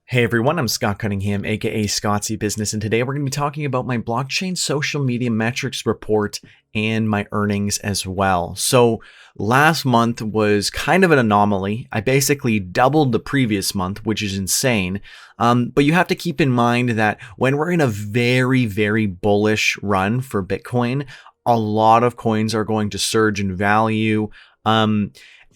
Hey everyone, I'm Scott Cunningham, aka Scottsy Business, and today we're going to be talking about my blockchain social media metrics report and my earnings as well. So last month was kind of an anomaly. I basically doubled the previous month, which is insane. But you have to keep in mind that when we're in a very, very bullish run for Bitcoin, a lot of coins are going to surge in value.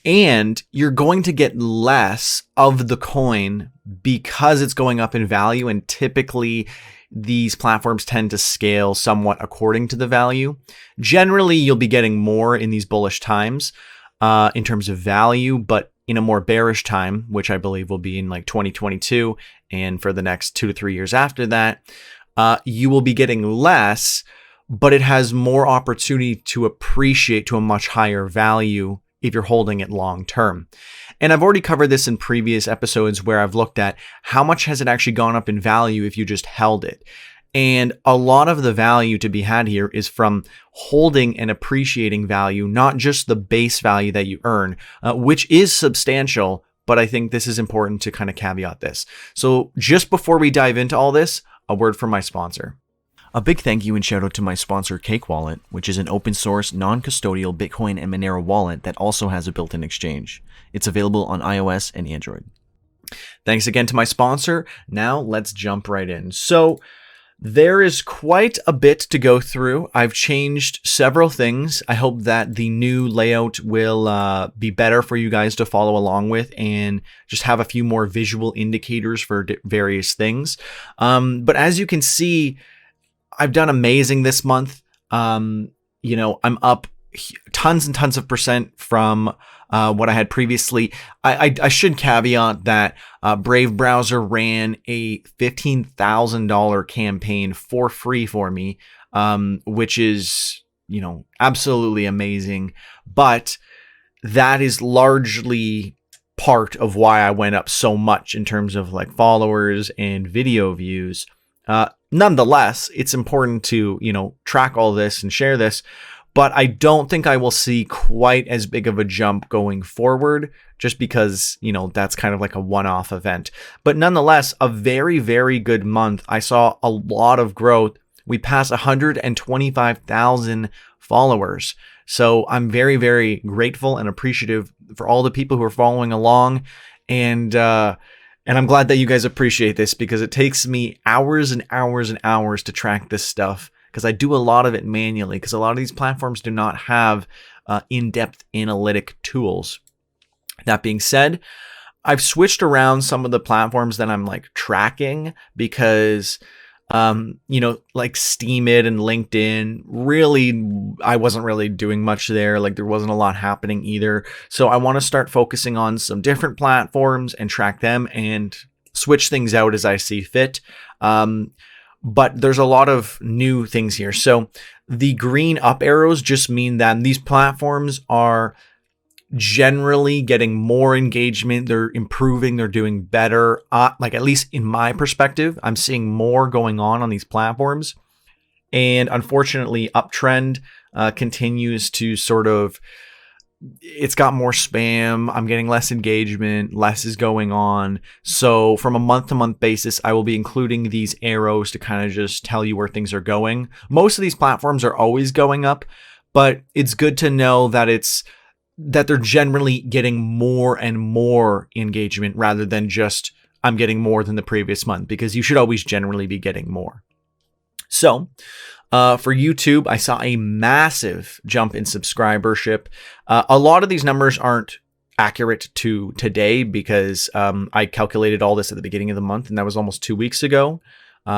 And you're going to get less of the coin because it's going up in value. And typically these platforms tend to scale somewhat according to the value. Generally, you'll be getting more in these bullish times in terms of value, but in a more bearish time, which I believe will be in like 2022 and for the next 2 to 3 years after that, you will be getting less, but it has more opportunity to appreciate to a much higher value if you're holding it long term. And I've already covered this in previous episodes where I've looked at how much has it actually gone up in value if you just held it. And a lot of the value to be had here is from holding and appreciating value, not just the base value that you earn, which is substantial. But I think this is important to kind of caveat this. So just before we dive into all this, a word from my sponsor. A big thank you and shout out to my sponsor Cake Wallet, which is an open source, non-custodial Bitcoin and Monero wallet that also has a built-in exchange. It's available on iOS and Android. Thanks again to my sponsor. Now let's jump right in. So there is quite a bit to go through. I've changed several things. I hope that the new layout will be better for you guys to follow along with and just have a few more visual indicators for various things. But as you can see, I've done amazing this month. I'm up tons and tons of percent from what I had previously. I should caveat that Brave Browser ran a $15,000 campaign for free for me, which is, absolutely amazing. But that is largely part of why I went up so much in terms of like followers and video views. Nonetheless, it's important to, track all this and share this, but I don't think I will see quite as big of a jump going forward just because, that's kind of like a one-off event. But nonetheless, a very, very good month. I saw a lot of growth. We passed 125,000 followers. So I'm very, very grateful and appreciative for all the people who are following along. And I'm glad that you guys appreciate this because it takes me hours and hours and hours to track this stuff because I do a lot of it manually because a lot of these platforms do not have in-depth analytic tools. That being said, I've switched around some of the platforms that I'm like tracking because like Steemit and LinkedIn, really, I wasn't really doing much there. Like there wasn't a lot happening either. So I want to start focusing on some different platforms and track them and switch things out as I see fit. But there's a lot of new things here. So the green up arrows just mean that these platforms are generally getting more engagement. They're improving. They're doing better. Like at least in my perspective, I'm seeing more going on these platforms. And unfortunately, Uptrend continues to sort of, it's got more spam. I'm getting less engagement. Less is going on. So from a month-to-month basis, I will be including these arrows to kind of just tell you where things are going. Most of these platforms are always going up, but it's good to know that they're generally getting more and more engagement rather than just I'm getting more than the previous month, because you should always generally be getting more. So for YouTube, I saw a massive jump in subscribership. A lot of these numbers aren't accurate to today because I calculated all this at the beginning of the month and that was almost 2 weeks ago. So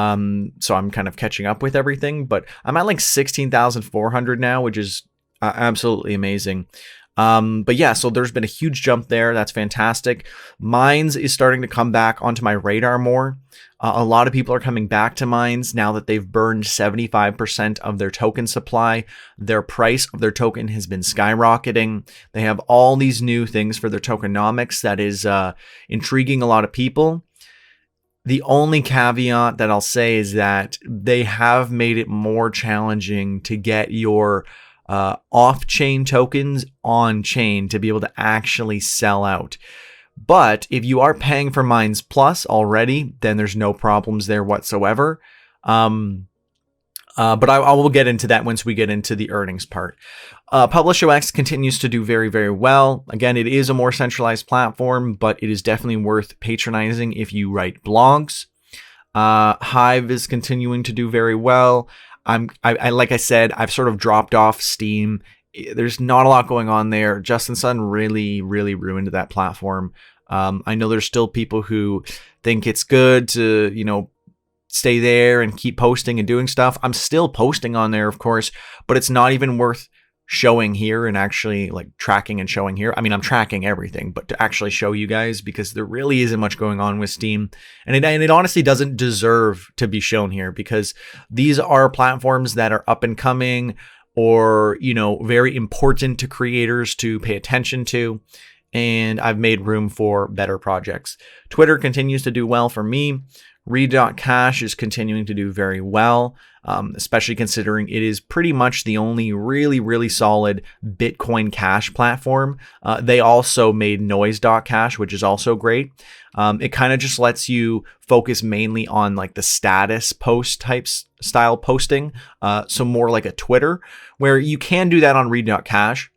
I'm kind of catching up with everything, but I'm at like 16,400 now, which is absolutely amazing. But yeah, so there's been a huge jump there. That's fantastic. Mines is starting to come back onto my radar more. A lot of people are coming back to Mines now that they've burned 75% of their token supply. Their price of their token has been skyrocketing. They have all these new things for their tokenomics that is intriguing a lot of people. The only caveat that I'll say is that they have made it more challenging to get your off-chain tokens on-chain to be able to actually sell out. But if you are paying for Mines Plus already, then there's no problems there whatsoever. But I will get into that once we get into the earnings part. PublishOX continues to do very, very well. Again, it is a more centralized platform, but it is definitely worth patronizing if you write blogs. Hive is continuing to do very well. I like I said, I've sort of dropped off Steam. There's not a lot going on there. Justin Sun really, really ruined that platform. I know there's still people who think it's good to, stay there and keep posting and doing stuff. I'm still posting on there, of course, but it's not even worth showing here and actually like tracking and showing here. I mean, I'm tracking everything, but to actually show you guys, because there really isn't much going on with Steam, and it honestly doesn't deserve to be shown here, because these are platforms that are up and coming, or, very important to creators to pay attention to. And I've made room for better projects. Twitter continues to do well for me. Read.Cash is continuing to do very well, especially considering it is pretty much the only really, really solid Bitcoin Cash platform. They also made Noise.Cash, which is also great. It kind of just lets you focus mainly on like the status post types style posting. So more like a Twitter, where you can do that on Read.Cash.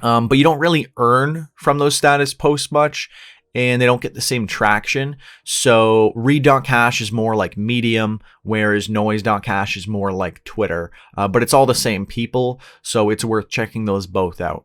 But you don't really earn from those status posts much, and they don't get the same traction. So Read.Cash is more like Medium, whereas Noise.Cash is more like Twitter. But it's all the same people, so it's worth checking those both out.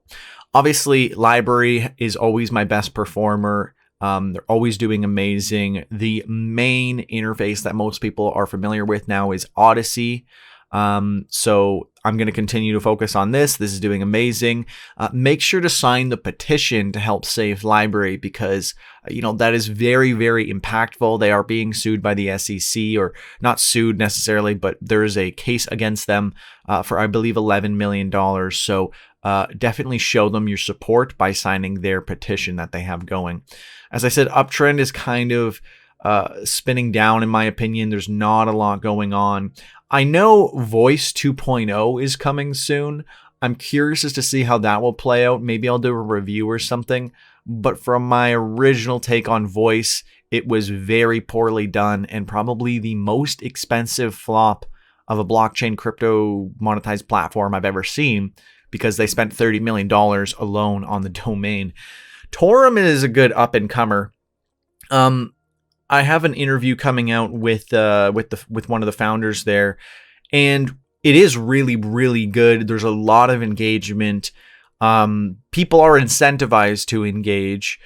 Obviously, LBRY is always my best performer. They're always doing amazing. The main interface that most people are familiar with now is Odyssey. So I'm going to continue to focus on this. This is doing amazing. Make sure to sign the petition to help save LBRY, because, that is very, very impactful. They are being sued by the SEC, or not sued necessarily, but there is a case against them for, I believe, $11 million. So definitely show them your support by signing their petition that they have going. As I said, Uptrend is kind of spinning down, in my opinion. There's not a lot going on. I know Voice 2.0 is coming soon. I'm curious as to see how that will play out. Maybe I'll do a review or something. But from my original take on Voice, it was very poorly done, and probably the most expensive flop of a blockchain crypto monetized platform I've ever seen, because they spent $30 million alone on the domain. Torum is a good up-and-comer. I have an interview coming out with one of the founders there, and it is really, really good. There's a lot of engagement. People are incentivized to engage,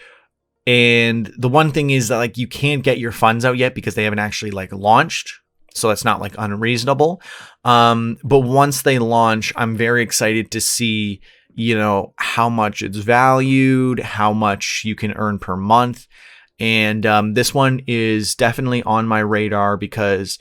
and the one thing is that like you can't get your funds out yet because they haven't actually like launched, so that's not like unreasonable. But once they launch, I'm very excited to see how much it's valued, how much you can earn per month. And this one is definitely on my radar because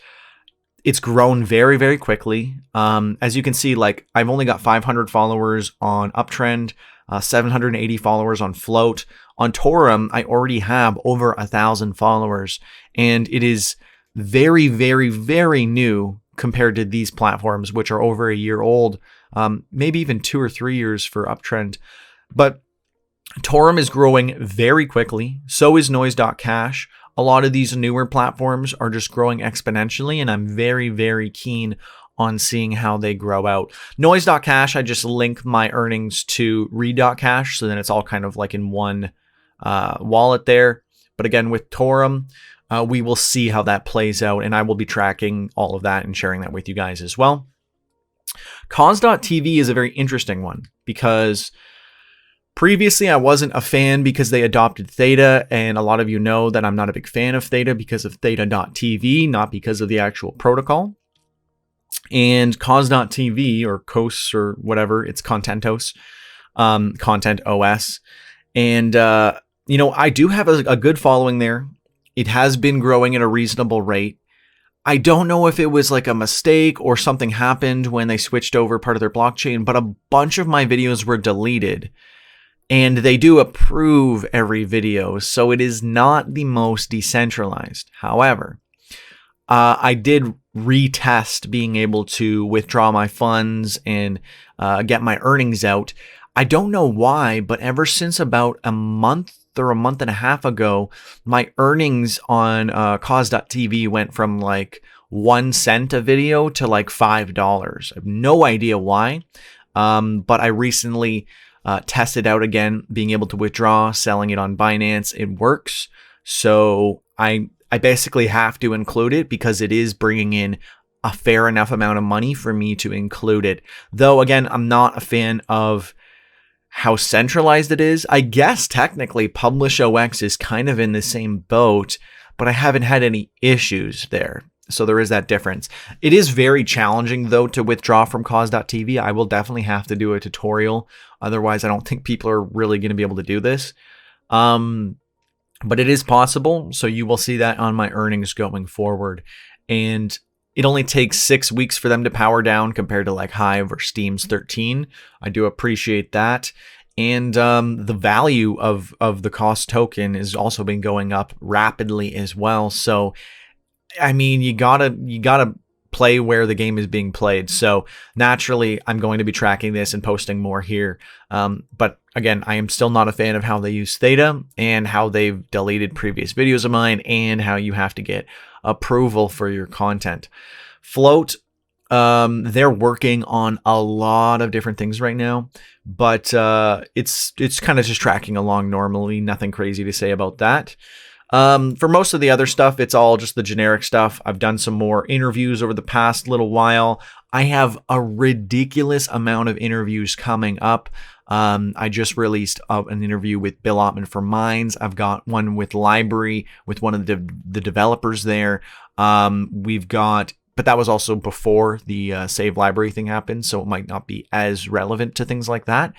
it's grown very, very quickly. As you can see, like I've only got 500 followers on Uptrend, 780 followers on Float. On Torum, I already have over 1,000 followers, and it is very, very, very new compared to these platforms, which are over a year old, maybe even 2 or 3 years for Uptrend. But Torum is growing very quickly. So is Noise.Cash. A lot of these newer platforms are just growing exponentially, and I'm very, very keen on seeing how they grow out. Noise.Cash, I just link my earnings to Read.Cash, so then it's all kind of like in one wallet there. But again, with Torum, we will see how that plays out, and I will be tracking all of that and sharing that with you guys as well. Cause.tv is a very interesting one, because previously, I wasn't a fan because they adopted Theta, and a lot of you know that I'm not a big fan of Theta because of Theta.tv, not because of the actual protocol. And Cause.tv, or COS, or whatever, it's Contentos, Content OS. And, I do have a good following there. It has been growing at a reasonable rate. I don't know if it was like a mistake or something happened when they switched over part of their blockchain, but a bunch of my videos were deleted. And they do approve every video, so it is not the most decentralized. However, I did retest being able to withdraw my funds and get my earnings out. I don't know why, but ever since about a month or a month and a half ago, my earnings on cause.tv went from like 1 cent a video to like $5. I have no idea why. But I recently tested out again, being able to withdraw, selling it on Binance. It works. So I basically have to include it because it is bringing in a fair enough amount of money for me to include it. Though, again, I'm not a fan of how centralized it is. I guess technically PublishOX is kind of in the same boat, but I haven't had any issues there. So there is that difference. It is very challenging, though, to withdraw from cause.tv. I will definitely have to do a tutorial. Otherwise, I don't think people are really going to be able to do this. But it is possible. So you will see that on my earnings going forward. And it only takes 6 weeks for them to power down compared to like Hive or Steam's 13. I do appreciate that. And the value of the cost token has also been going up rapidly as well. So I mean, you gotta play where the game is being played. So naturally, I'm going to be tracking this and posting more here. But again, I am still not a fan of how they use Theta and how they've deleted previous videos of mine and how you have to get approval for your content. Float, they're working on a lot of different things right now, but it's kind of just tracking along normally. Nothing crazy to say about that. For most of the other stuff, it's all just the generic stuff. I've done some more interviews over the past little while. I have a ridiculous amount of interviews coming up. I just released an interview with Bill Ottman for Mines. I've got one with LBRY, with one of the developers there. But that was also before the Save Library thing happened, so it might not be as relevant to things like that.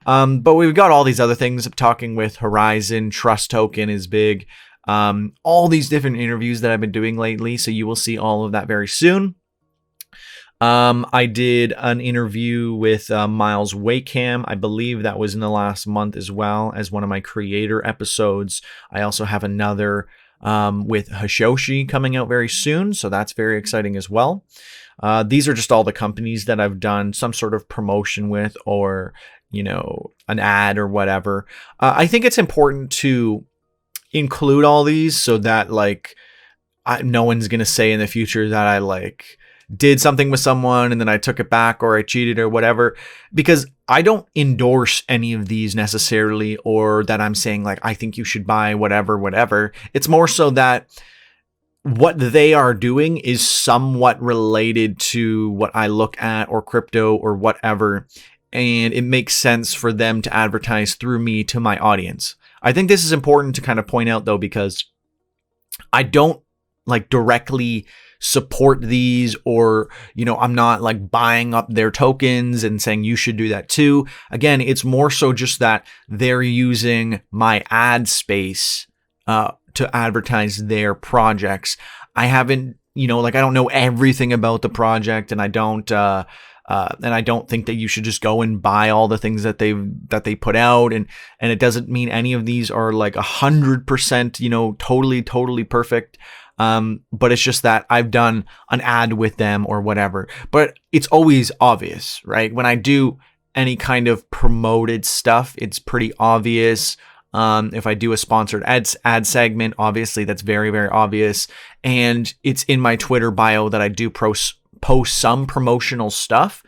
But we've got all these other things. I'm talking with Horizon, Trust Token is big. All these different interviews that I've been doing lately, so you will see all of that very soon. I did an interview with Miles Wakeham. I believe that was in the last month as well as one of my creator episodes. I also have another with Hashoshi coming out very soon, so that's very exciting as well. These are just all the companies that I've done some sort of promotion with, or an ad or whatever. I think it's important to include all these so that no one's gonna say in the future that I did something with someone and then I took it back or I cheated or whatever, because I don't endorse any of these necessarily, or that I'm saying I think you should buy whatever. It's more so that what they are doing is somewhat related to what I look at, or crypto or whatever, and it makes sense for them to advertise through me to my audience. I think this is important to kind of point out, though, because I don't directly support these, or I'm not buying up their tokens and saying you should do that too. Again, it's more so just that they're using my ad space to advertise their projects. I haven't, I don't know everything about the project, and I don't think that you should just go and buy all the things that they put out, and it doesn't mean any of these are 100%, totally perfect. But it's just that I've done an ad with them or whatever. But it's always obvious, right? When I do any kind of promoted stuff, it's pretty obvious. If I do a sponsored ad segment, obviously that's very, very obvious. And it's in my Twitter bio that I do post some promotional stuff,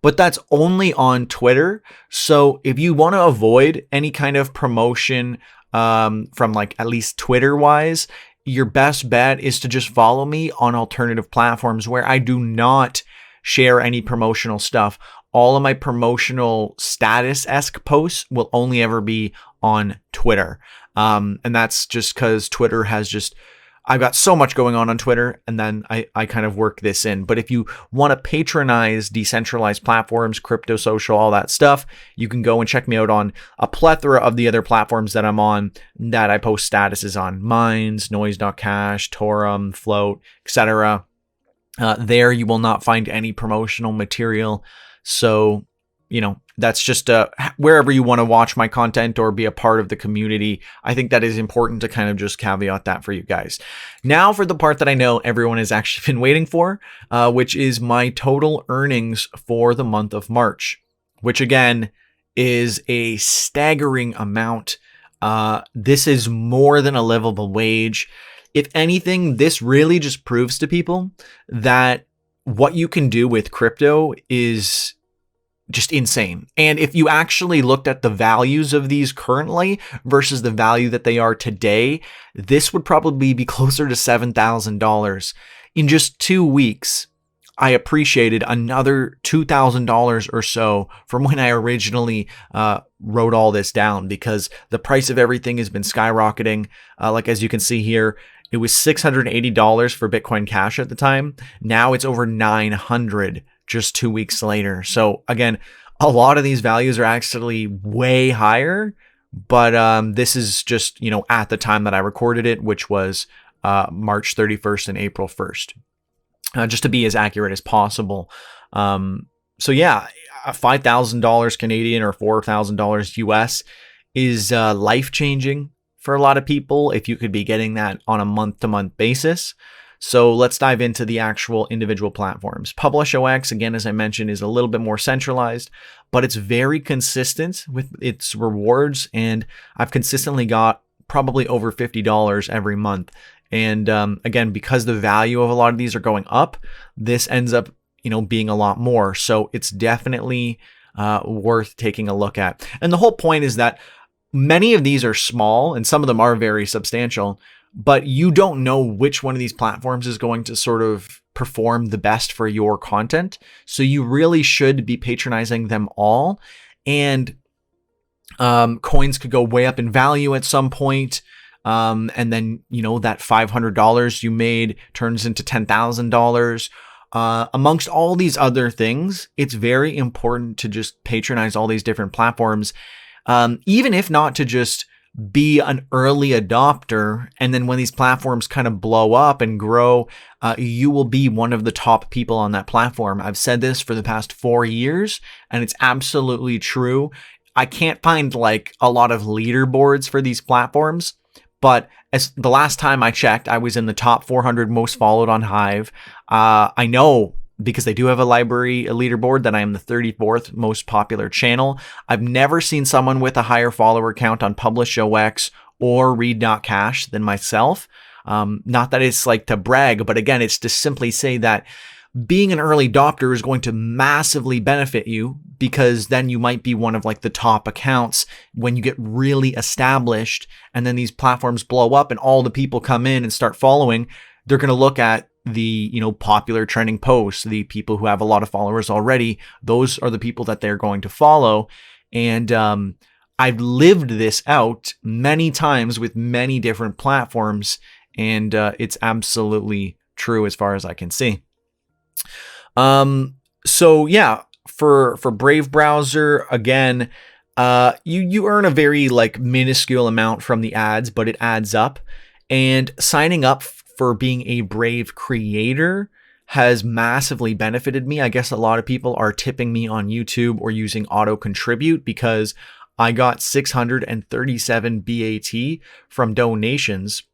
but that's only on Twitter. So if you want to avoid any kind of promotion from at least Twitter wise, your best bet is to just follow me on alternative platforms where I do not share any promotional stuff. All of my promotional status-esque posts will only ever be on Twitter. And that's just because Twitter has I've got so much going on Twitter, and then I kind of work this in. But if you want to patronize decentralized platforms, crypto, social, all that stuff, you can go and check me out on a plethora of the other platforms that I'm on that I post statuses on: Minds, Noise.Cash, Torum, Float, etc. There you will not find any promotional material. So, that's just wherever you want to watch my content or be a part of the community. I think that is important to kind of just caveat that for you guys. Now for the part that I know everyone has actually been waiting for, which is my total earnings for the month of March, which again is a staggering amount. This is more than a livable wage. If anything, this really just proves to people that what you can do with crypto is just insane. And if you actually looked at the values of these currently versus the value that they are today, this would probably be closer to $7,000. In just 2 weeks, I appreciated another $2,000 or so from when I originally wrote all this down, because the price of everything has been skyrocketing. Like, as you can see here, it was $680 for Bitcoin Cash at the time. Now it's over $900 just 2 weeks later. So again, a lot of these values are actually way higher, but this is just, at the time that I recorded it, which was March 31st and April 1st. Just to be as accurate as possible. So yeah, $5,000 Canadian or $4,000 US is life-changing for a lot of people if you could be getting that on a month-to-month basis. So let's dive into the actual individual platforms. PublishOX, again, as I mentioned, is a little bit more centralized, but it's very consistent with its rewards, and I've consistently got probably over $50 every month. And again, because the value of a lot of these are going up, this ends up, being a lot more. So it's definitely worth taking a look at. And the whole point is that many of these are small and some of them are very substantial, but you don't know which one of these platforms is going to sort of perform the best for your content. So you really should be patronizing them all. And coins could go way up in value at some point. And then, that $500 you made turns into $10,000. Amongst all these other things, it's very important to just patronize all these different platforms, even if not to just be an early adopter. And then when these platforms kind of blow up and grow, you will be one of the top people on that platform. I've said this for the past 4 years, and it's absolutely true. I can't find like a lot of leaderboards for these platforms, but as the last time I checked, I was in the top 400 most followed on Hive. I know, because they do have a LBRY leaderboard, that I am the 34th most popular channel. I've never seen someone with a higher follower count on PublishOX or Read.Cash than myself. Not that it's like to brag, but again, it's to simply say that being an early adopter is going to massively benefit you, because then you might be one of like the top accounts when you get really established, and then these platforms blow up and all the people come in and start following. They're going to look at the, popular trending posts, the people who have a lot of followers already. Those are the people that they're going to follow. And I've lived this out many times with many different platforms, and it's absolutely true as far as I can see. So yeah, for Brave browser, again, you earn a very like minuscule amount from the ads, but it adds up. And signing up for being a Brave creator has massively benefited me. I guess a lot of people are tipping me on YouTube or using auto contribute, because I got 637 BAT from donations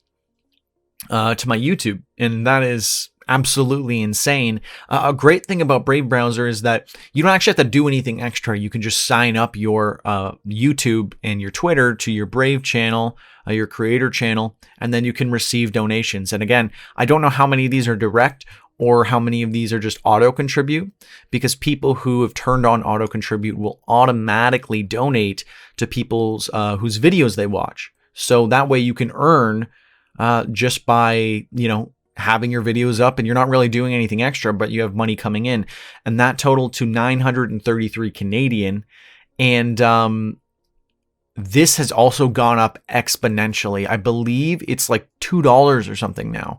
to my YouTube, and that is absolutely insane. A great thing about Brave browser is that you don't actually have to do anything extra. You can just sign up your YouTube and your Twitter to your Brave channel, your creator channel, and then you can receive donations. And again, I don't know how many of these are direct or how many of these are just auto contribute, because people who have turned on auto contribute will automatically donate to people's whose videos they watch. So that way you can earn just by, having your videos up, and you're not really doing anything extra, but you have money coming in. And that totaled to 933 Canadian. And this has also gone up exponentially. I believe it's like $2 or something now.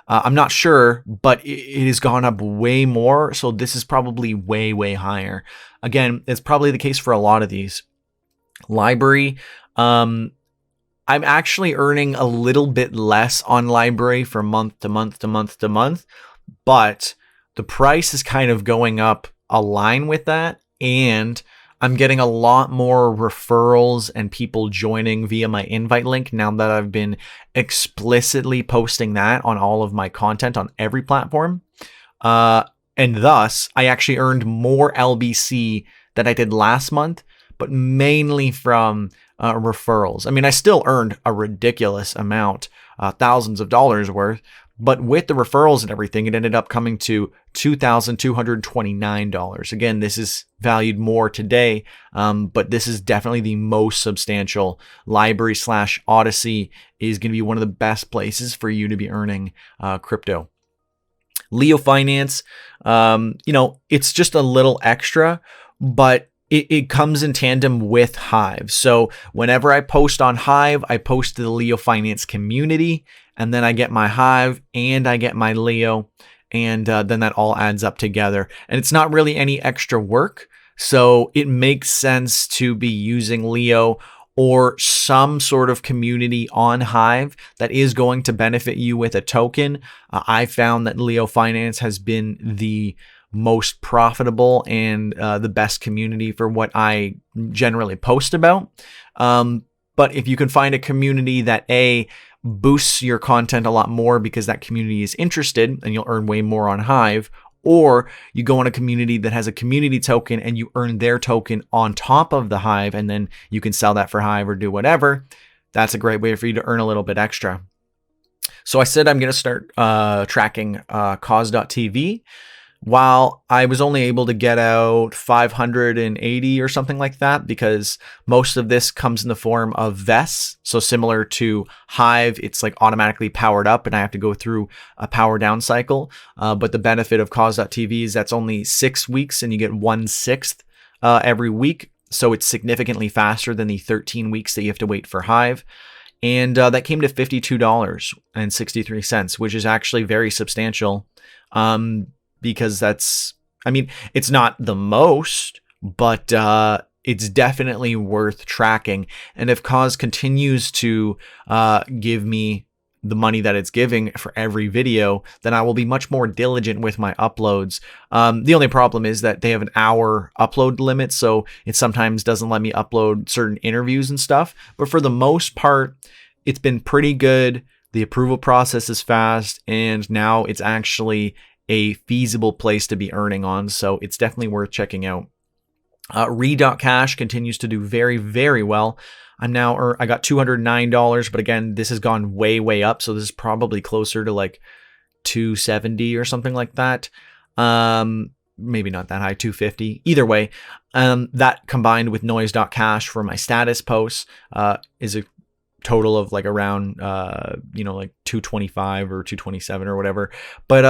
I'm not sure, but it has gone up way more. So this is probably way, way higher. Again, it's probably the case for a lot of these. LBRY, I'm actually earning a little bit less on LBRY from month to month to month to month, but the price is kind of going up align with that. And I'm getting a lot more referrals and people joining via my invite link now that I've been explicitly posting that on all of my content on every platform. And thus, I actually earned more LBC than I did last month, but mainly from referrals. I mean, I still earned a ridiculous amount, thousands of dollars worth, but with the referrals and everything, it ended up coming to $2,229. Again, this is valued more today, but this is definitely the most substantial. LBRY / Odyssey is going to be one of the best places for you to be earning crypto. LeoFinance, it's just a little extra, but it comes in tandem with Hive. So whenever I post on Hive, I post to the LeoFinance community, and then I get my Hive and I get my Leo, and then that all adds up together. And it's not really any extra work, so it makes sense to be using Leo or some sort of community on Hive that is going to benefit you with a token. I found that LeoFinance has been the most profitable and the best community for what I generally post about. But if you can find a community that boosts your content a lot more because that community is interested, and you'll earn way more on Hive, or you go on a community that has a community token and you earn their token on top of the Hive, and then you can sell that for Hive or do whatever, that's a great way for you to earn a little bit extra. So I said I'm going to start tracking cause.tv. While I was only able to get out 580 or something like that, because most of this comes in the form of vests. So similar to Hive, it's like automatically powered up and I have to go through a power down cycle. But the benefit of cause.tv is that's only 6 weeks and you get 1/6 every week. So it's significantly faster than the 13 weeks that you have to wait for Hive. And that came to $52.63, which is actually very substantial. Because it's not the most, but it's definitely worth tracking. And if Cause continues to give me the money that it's giving for every video, then I will be much more diligent with my uploads. The only problem is that they have an hour upload limit, so it sometimes doesn't let me upload certain interviews and stuff. But for the most part, it's been pretty good. The approval process is fast, and now it's actually a feasible place to be earning on, so it's definitely worth checking out. Read.Cash continues to do very, very well. I got $209, but again, this has gone way, way up, so this is probably closer to like 270 or something like that. Maybe not that high, 250. Either way, that combined with noise.cash for my status posts is a total of like around like 225 or 227 or whatever. But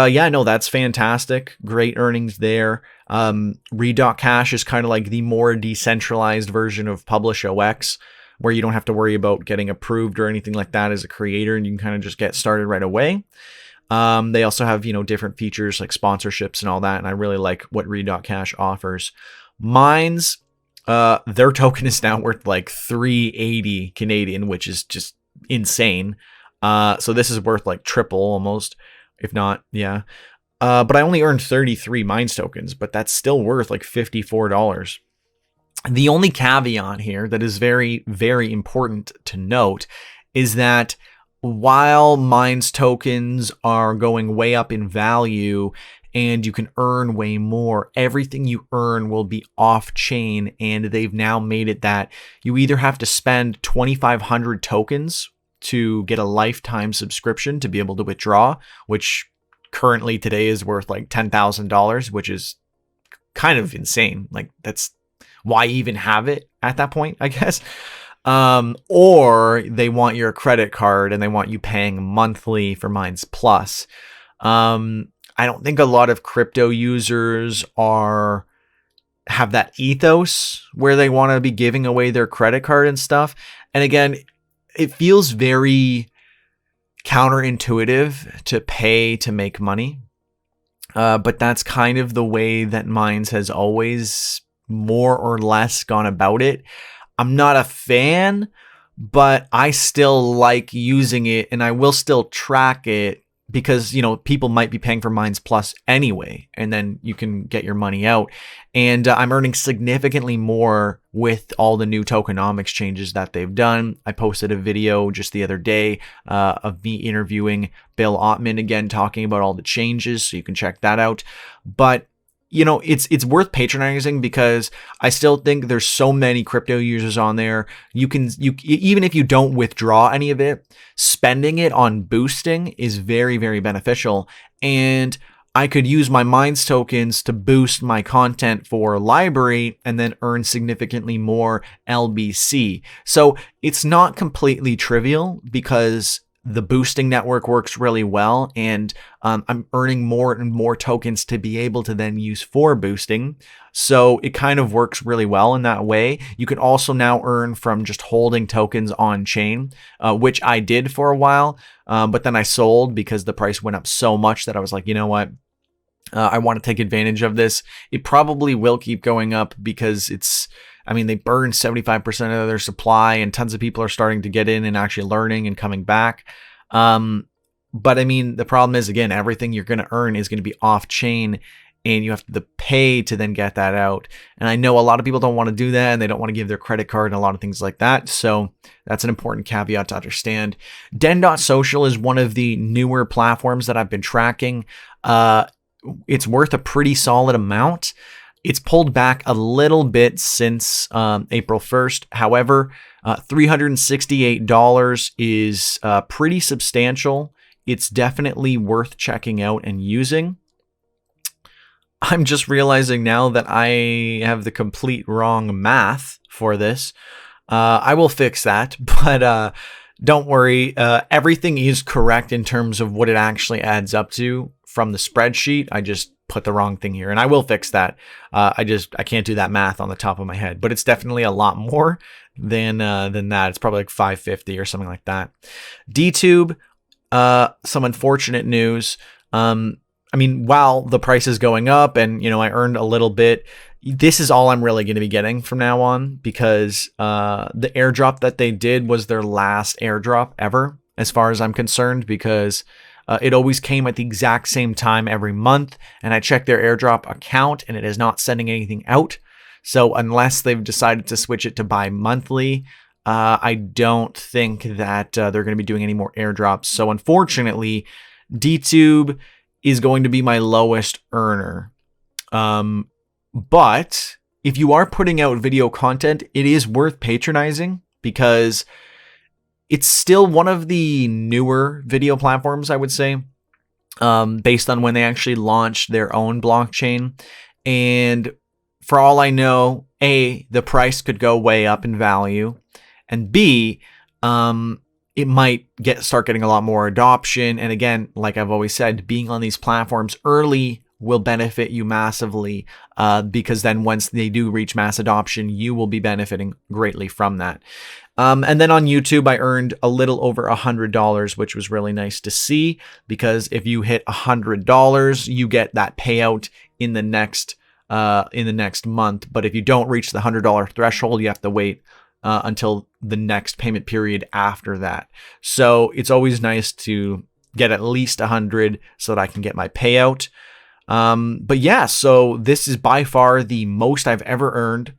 that's fantastic. Great earnings there. Read.Cash is kind of like the more decentralized version of PublishOX, where you don't have to worry about getting approved or anything like that as a creator, and you can kind of just get started right away. They also have different features like sponsorships and all that, and I really like what Read.Cash offers. Mine's their token is now worth like 380 Canadian, which is just insane. So this is worth like triple almost, if not, yeah. But I only earned 33 Minds tokens, but that's still worth like $54. The only caveat here that is very, very important to note is that while Minds tokens are going way up in value and you can earn way more, everything you earn will be off-chain, and they've now made it that you either have to spend 2,500 tokens to get a lifetime subscription to be able to withdraw, which currently today is worth like $10,000, which is kind of insane. Like, that's why even have it at that point, I guess. Or they want your credit card and they want you paying monthly for Minds Plus. I don't think a lot of crypto users have that ethos where they want to be giving away their credit card and stuff. And again, it feels very counterintuitive to pay to make money. But that's kind of the way that Minds has always more or less gone about it. I'm not a fan, but I still like using it, and I will still track it because, people might be paying for Minds Plus anyway, and then you can get your money out. And I'm earning significantly more with all the new tokenomics changes that they've done. I posted a video just the other day of me interviewing Bill Ottman again, talking about all the changes, so you can check that out. But it's worth patronizing because I still think there's so many crypto users on there. You even if you don't withdraw any of it, spending it on boosting is very, very beneficial. And I could use my Minds tokens to boost my content for LBRY and then earn significantly more LBC. So it's not completely trivial because the boosting network works really well, and I'm earning more and more tokens to be able to then use for boosting. So it kind of works really well in that way. You can also now earn from just holding tokens on chain, which I did for a while, but then I sold because the price went up so much that I was like, you know what? I want to take advantage of this. It probably will keep going up because they burned 75% of their supply and tons of people are starting to get in and actually learning and coming back. But the problem is, again, everything you're going to earn is going to be off chain and you have to pay to then get that out. And I know a lot of people don't want to do that and they don't want to give their credit card and a lot of things like that. So that's an important caveat to understand. Den.social is one of the newer platforms that I've been tracking. It's worth a pretty solid amount. It's pulled back a little bit since April 1st. However, $368 is pretty substantial. It's definitely worth checking out and using. I'm just realizing now that I have the complete wrong math for this. I will fix that, but don't worry. Everything is correct in terms of what it actually adds up to from the spreadsheet. I just put the wrong thing here, and I will fix that. I can't do that math on the top of my head, but it's definitely a lot more than that. It's probably like 550 or something like that. DTube, some unfortunate news. While the price is going up and, I earned a little bit, this is all I'm really going to be getting from now on because the airdrop that they did was their last airdrop ever, as far as I'm concerned, because it always came at the exact same time every month, and I checked their airdrop account and it is not sending anything out. So unless they've decided to switch it to bi-monthly, I don't think that they're going to be doing any more airdrops. So unfortunately, DTube is going to be my lowest earner. But if you are putting out video content, it is worth patronizing because it's still one of the newer video platforms, I would say, based on when they actually launched their own blockchain. And for all I know, A, the price could go way up in value, and B, it might start getting a lot more adoption. And again, like I've always said, being on these platforms early will benefit you massively because then once they do reach mass adoption, you will be benefiting greatly from that. And then on YouTube, I earned a little over $100, which was really nice to see because if you hit $100, you get that payout in the next month. But if you don't reach the $100 threshold, you have to wait until the next payment period after that. So it's always nice to get at least 100 so that I can get my payout. But yeah, so this is by far the most I've ever earned.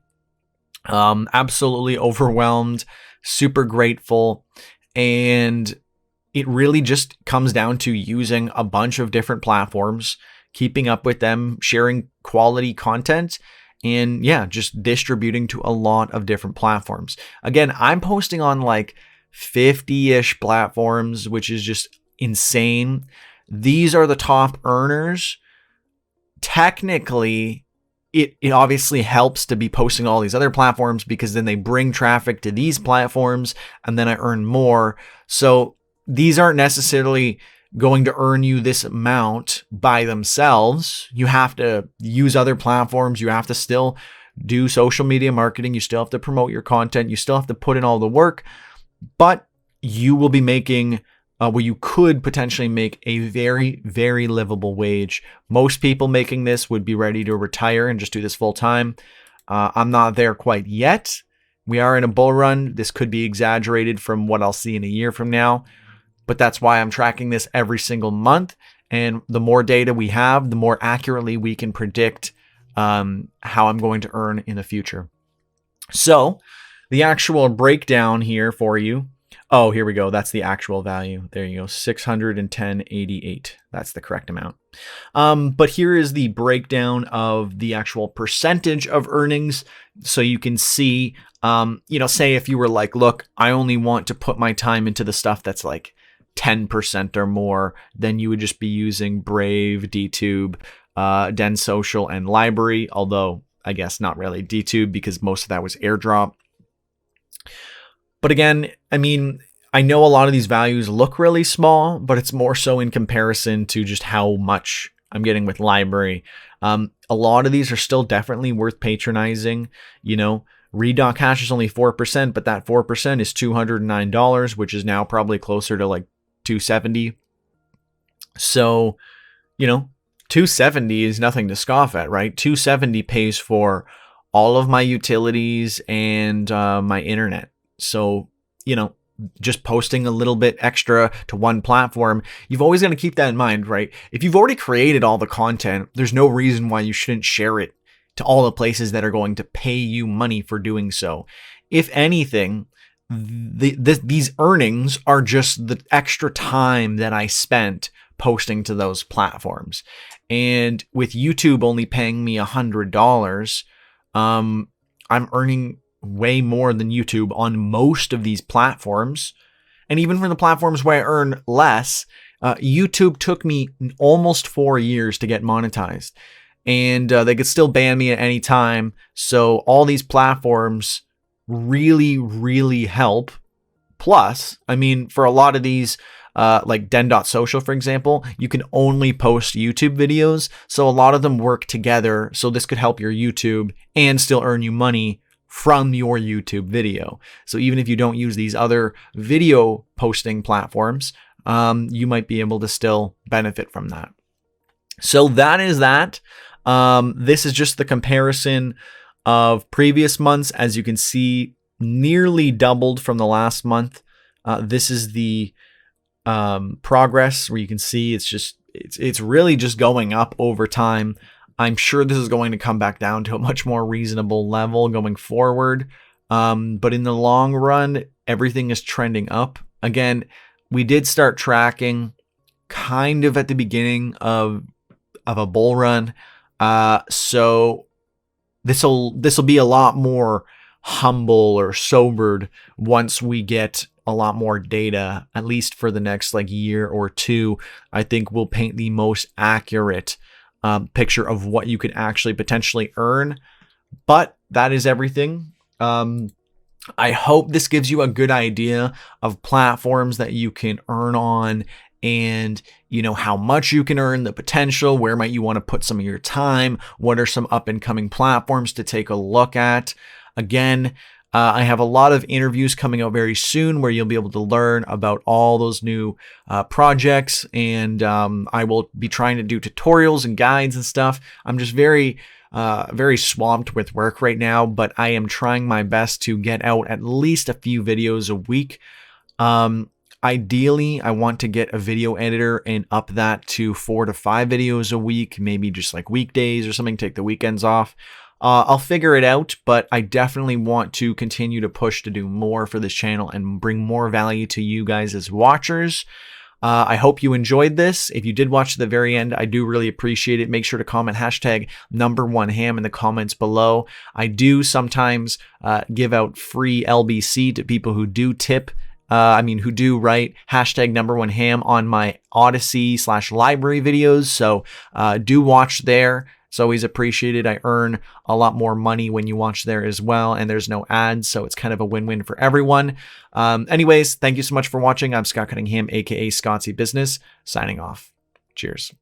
Absolutely overwhelmed, super grateful. And it really just comes down to using a bunch of different platforms, keeping up with them, sharing quality content, and yeah, just distributing to a lot of different platforms. Again, I'm posting on like 50-ish platforms, which is just insane. These are the top earners. Technically, it obviously helps to be posting all these other platforms because then they bring traffic to these platforms and then I earn more. So these aren't necessarily going to earn you this amount by themselves. You have to use other platforms. You have to still do social media marketing. You still have to promote your content. You still have to put in all the work, but you will be making you could potentially make a very, very livable wage. Most people making this would be ready to retire and just do this full time. I'm not there quite yet. We are in a bull run. This could be exaggerated from what I'll see in a year from now, but that's why I'm tracking this every single month. And the more data we have, the more accurately we can predict how I'm going to earn in the future. So the actual breakdown here for you Oh, here we go. That's the actual value. There you go. 610.88. That's the correct amount. But here is the breakdown of the actual percentage of earnings. So you can see, say if you were like, look, I only want to put my time into the stuff that's like 10% or more, then you would just be using Brave, DTube, Den Social, and LBRY. Although I guess not really DTube because most of that was airdrop. But again, I mean, I know a lot of these values look really small, but it's more so in comparison to just how much I'm getting with LBRY. A lot of these are still definitely worth patronizing. Read.Cash is only 4%, but that 4% is $209, which is now probably closer to like $270. So, $270 is nothing to scoff at, right? $270 pays for all of my utilities and my internet. So, just posting a little bit extra to one platform, you've always got to keep that in mind, right? If you've already created all the content, there's no reason why you shouldn't share it to all the places that are going to pay you money for doing so. If anything, these earnings are just the extra time that I spent posting to those platforms. And with YouTube only paying me $100, I'm earning way more than YouTube on most of these platforms. And even for the platforms where I earn less, YouTube took me almost 4 years to get monetized. And they could still ban me at any time. So all these platforms really, really help. Plus, I mean, for a lot of these, like Den.social, for example, you can only post YouTube videos. So a lot of them work together. So this could help your YouTube and still earn you money from your YouTube video. So even if you don't use these other video posting platforms, you might be able to still benefit from that. So that is that. This is just the comparison of previous months. As you can see, nearly doubled from the last month. This is the progress where you can see it's really just going up over time. I'm sure this is going to come back down to a much more reasonable level going forward. But in the long run, everything is trending up. Again, we did start tracking kind of at the beginning of a bull run. So this'll be a lot more humble or sobered once we get a lot more data, at least for the next year or two. I think we'll paint the most accurate picture of what you could actually potentially earn. But that is everything. I hope this gives you a good idea of platforms that you can earn on, and how much you can earn, the potential, where might you want to put some of your time, what are some up and coming platforms to take a look at. Again, I have a lot of interviews coming out very soon where you'll be able to learn about all those new projects, and I will be trying to do tutorials and guides and stuff. I'm just very swamped with work right now, but I am trying my best to get out at least a few videos a week. Ideally, I want to get a video editor and up that to 4 to 5 videos a week, maybe just like weekdays or something, take the weekends off. I'll figure it out, but I definitely want to continue to push to do more for this channel and bring more value to you guys as watchers. I hope you enjoyed this. If you did watch to the very end, I do really appreciate it. Make sure to comment hashtag #1ham in the comments below. I do sometimes give out free LBC to people who do tip. Who do write hashtag #1ham on my Odyssey/LBRY videos. So do watch there. It's always appreciated. I earn a lot more money when you watch there as well, and there's no ads, so it's kind of a win-win for everyone. Anyways, thank you so much for watching. I'm Scott Cunningham, aka Scottsy Business, signing off. Cheers.